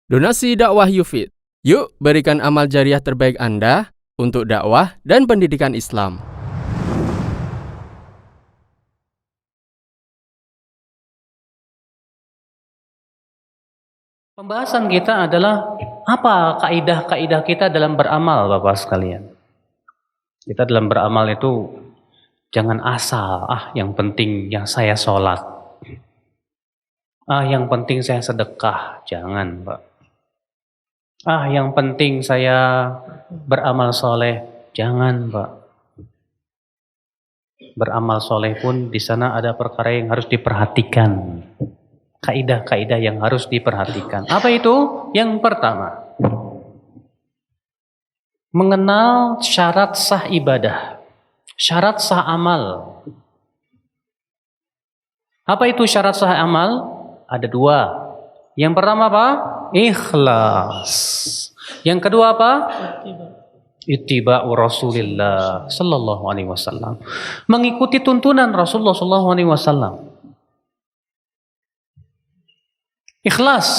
Donasi dakwah Yufid. Yuk berikan amal jariah terbaik Anda untuk dakwah dan pendidikan Islam. Pembahasan kita adalah apa kaidah-kaidah kita dalam beramal, Bapak sekalian. Kita dalam beramal itu jangan asal, yang penting yang saya sholat. Yang penting saya sedekah, jangan, Pak. Yang penting saya beramal soleh, jangan, Pak. Beramal soleh pun di sana ada perkara yang harus diperhatikan. Kaidah-kaidah yang harus diperhatikan. Apa itu? Yang pertama, mengenal syarat sah ibadah, syarat sah amal. Apa itu syarat sah amal? Ada dua. Yang pertama apa? Ikhlas. Yang kedua apa? Ittiba'u Rasulillah sallallahu alaihi wasallam. Mengikuti tuntunan Rasulullah sallallahu alaihi wasallam. Ikhlas.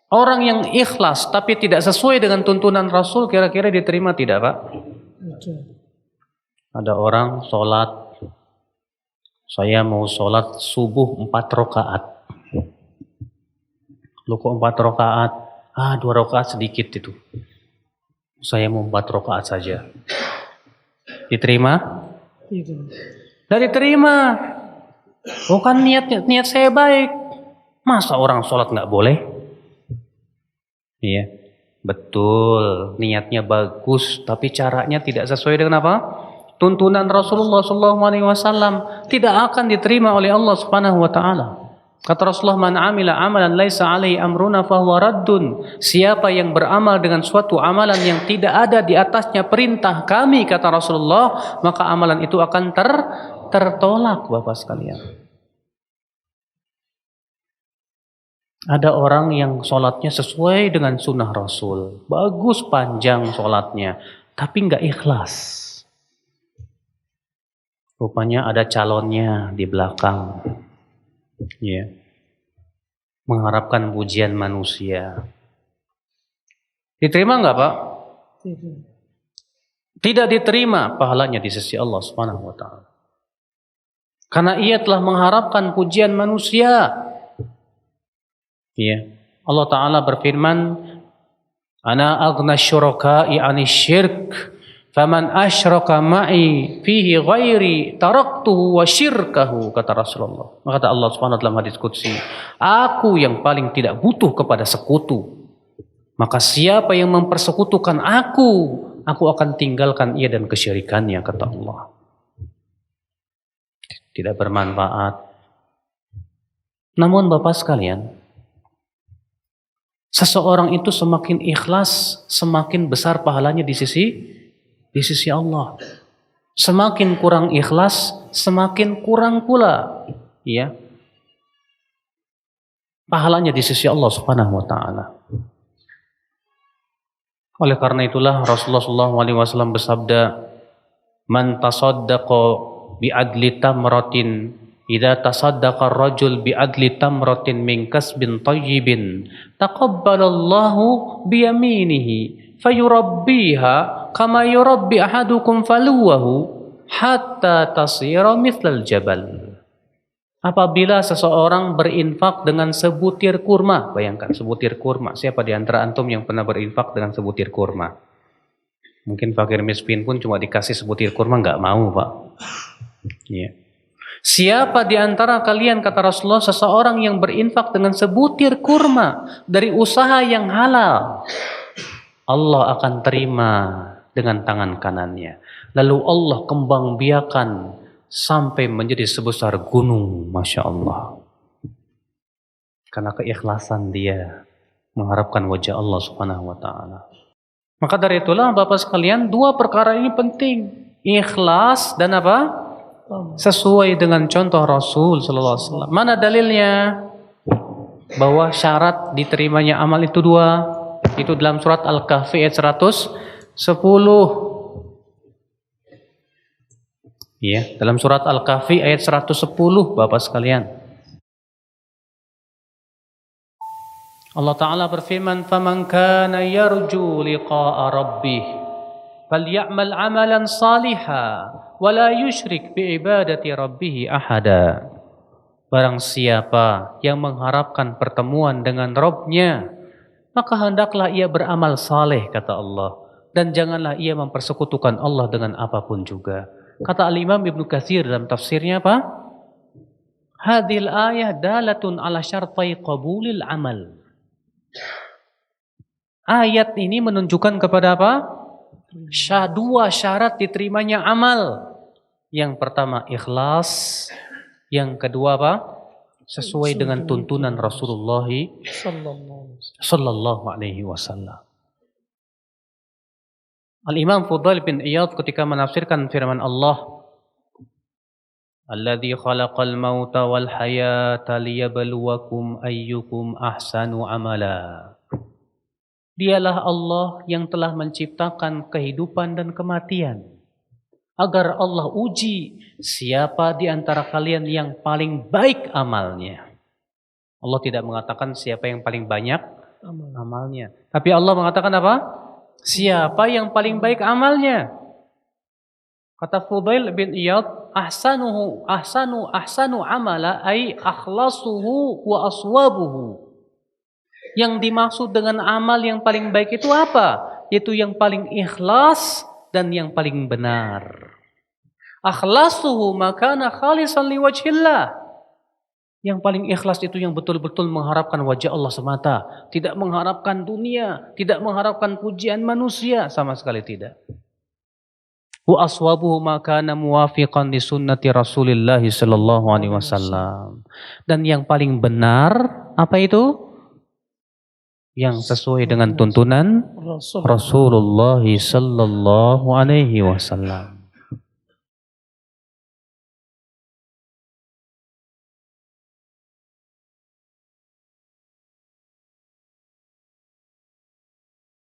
Orang yang ikhlas tapi tidak sesuai dengan tuntunan Rasul kira-kira diterima tidak, Pak? Ada orang sholat, saya mau sholat subuh 4 rakaat. Lu kok 4 rakaat? 2 rakaat sedikit itu. Saya mau 4 rakaat saja. Diterima? Tidak diterima. Bukan niat saya baik. Masa orang sholat nggak boleh? Iya, betul. Niatnya bagus, tapi caranya tidak sesuai dengan apa? Tuntunan Rasulullah SAW tidak akan diterima oleh Allah Subhanahu Wa Taala. Kata Rasulullah, "Man amila amalan laisa alaihi amruna fahuwa raddun." Siapa yang beramal dengan suatu amalan yang tidak ada di atasnya perintah kami, kata Rasulullah, maka amalan itu akan tertolak, Bapak sekalian. Ada orang yang sholatnya sesuai dengan sunnah Rasul, bagus panjang sholatnya, tapi nggak ikhlas. Rupanya ada calonnya di belakang. Ya. Mengharapkan pujian manusia. Diterima enggak, Pak? Tidak diterima pahalanya di sisi Allah Subhanahu wa taala. Karena ia telah mengharapkan pujian manusia. Ya. Allah taala berfirman, "Ana aghna syuraka'i 'anil syirk." Faman asyraka ma'i fihi ghairi taraktuhu wa syirkahu, kata Rasulullah. Maka kata Allah Subhanahu wa taala dalam hadis qudsi, aku yang paling tidak butuh kepada sekutu. Maka siapa yang mempersekutukan aku akan tinggalkan ia dan kesyirikannya, kata Allah. Tidak bermanfaat. Namun Bapak sekalian, seseorang itu semakin ikhlas, semakin besar pahalanya di sisi Allah. Semakin kurang ikhlas, semakin kurang pula, ya, pahalanya di sisi Allah Subhanahu wa taala. Oleh karena itulah Rasulullah SAW bersabda, "Man tasaddaqa bi adli tamratin, idza tasaddaqa ar-rajul bi adli tamratin min kasbin thayyibin, taqabbalallahu bi yaminihi, fayurabbiha kama yurabbi ahadukum faluwahu hatta tasira mithlal jabal." Apabila seseorang berinfak dengan sebutir kurma, bayangkan sebutir kurma. Siapa di antara antum yang pernah berinfak dengan sebutir kurma? Mungkin fakir miskin pun cuma dikasih sebutir kurma nggak mau, Pak. Ya. Siapa di antara kalian, kata Rasulullah, seseorang yang berinfak dengan sebutir kurma dari usaha yang halal, Allah akan terima dengan tangan kanannya. Lalu Allah kembang biakan sampai menjadi sebesar gunung, Masya Allah. Karena keikhlasan dia mengharapkan wajah Allah Subhanahu wa taala. Maka dari itulah Bapak sekalian, 2 perkara ini penting. Ikhlas dan apa? Sesuai dengan contoh Rasul sallallahu alaihi wasallam. Mana dalilnya? Bahwa syarat diterimanya amal itu 2. Itu dalam surat Al-Kahfi ayat 110. Ya, dalam surat Al-Kahfi ayat 110, Bapak sekalian. Allah Ta'ala berfirman, "Faman kana yarju liqa'a rabbih falyamal 'amalan salihan wa la yusyrik bi ibadati rabbih ahada." Barang siapa yang mengharapkan pertemuan dengan Rabb-Nya, maka hendaklah ia beramal saleh, kata Allah, dan janganlah ia mempersekutukan Allah dengan apapun juga. Kata Al-Imam Ibnu Katsir dalam tafsirnya apa? Hadhil ayah dalatun ala syartai qabulil amal. Ayat ini menunjukkan kepada apa? Dua syarat diterimanya amal. Yang pertama ikhlas, yang kedua apa? Sesuai dengan tuntunan Rasulullah sallallahu alaihi wasallam. Al-Imam Fudail bin Iyad ketika menafsirkan firman Allah, "Alladzi khalaqal mauta wal hayata liyabluwakum ayyukum ahsanu amala." Dialah Allah yang telah menciptakan kehidupan dan kematian, agar Allah uji siapa di antara kalian yang paling baik amalnya. Allah tidak mengatakan siapa yang paling banyak amalnya, tapi Allah mengatakan apa? Siapa yang paling baik amalnya. Kata Fudail bin Iyad, ahsanu amala ay akhlasuhu wa aswabuhu. Yang dimaksud dengan amal yang paling baik itu apa? Yaitu yang paling ikhlas dan yang paling benar. Akhlasuhu makana khalisan liwajhillah. Yang paling ikhlas itu yang betul-betul mengharapkan wajah Allah semata, tidak mengharapkan dunia, tidak mengharapkan pujian manusia, sama sekali tidak. Wa aswabuhu makana muwafiqan li sunnati Rasulillah sallallahu alaihi wasallam. Dan yang paling benar apa itu? Yang sesuai dengan tuntunan Rasulullah sallallahu alaihi wasallam.